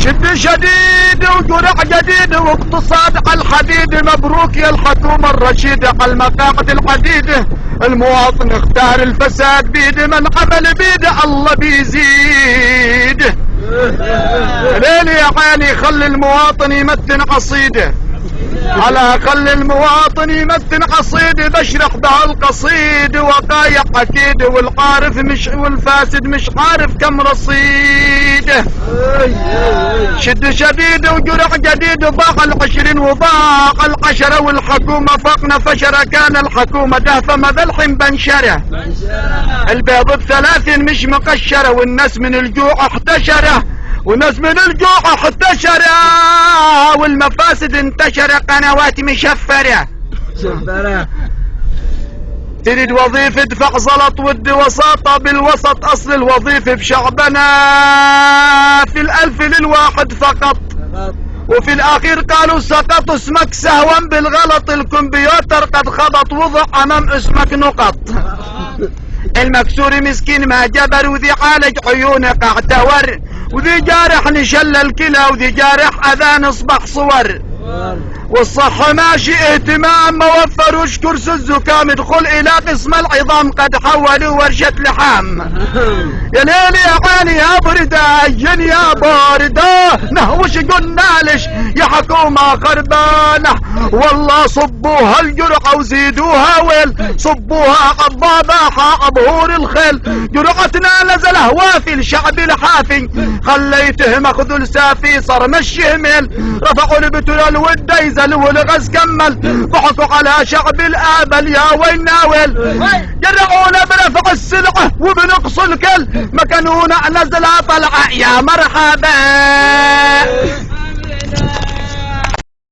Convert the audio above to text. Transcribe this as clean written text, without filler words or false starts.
شد شديد وجرع جديد واقتصاد على الحديد. مبروك يا الحكومة الرشيدة على المقاعد الحديدة. المواطن اختار الفساد بيده، من عمل بيده الله بيزيده. ليلي يا عيني خلي المواطن يمتن قصيده، على خلي المواطن يمتن قصيده. بشرح بها القصيد وقايع اكيد، والعارف مش والفاسد مش عارف كم رصيده. شد شديد وجرح جديد ضاق ال20 وضاق ال10 والحكومة فوقنا فشرة. كان الحكومة دهفة مذلح بنشرة، البيض ب30 مش مقشرة، والناس من الجوع احتشرة، وناس من الجوع احتشرة، والمفاسد انتشرة. قنوات مشفرة تريد وظيفة ادفع زلط ودي وساطة بالوسط. اصل الوظيفة بشعبنا في ال1000 للواحد فقط، وفي الاخير قالوا سقط اسمك سهوا بالغلط. الكمبيوتر قد خبط وضع امام اسمك نقط. المكسور مسكين ما جبر، وذي عالج عيونه اعتور، وذي جارح نشل الكلى، وذي جارح اذان اصبح صور. والصحة ماشي اهتمام موفر، وش كرسي الزكام ادخل الى قسم العظام قد حولوا ورشة لحام. يا ليل يا عالي يا بردة جن يا باردة، نهوش قلنا لش يا حكومة خربانة. والله صبوها الجرعة وزيدوها ويل، صبوها عالضباحة عبهور الخيل. جرعتنا نزل هوافي الشعب الحافي، خليته مخذول سافي صار مشي هميل. رفعوا البتول والديزل والغاز كمل، ضحكوا على شعب الآبل يا ويل ناويل. جرعونا برفع السلعة وبنقص الكل، مكانونا نزل طلعة يا مرحبا.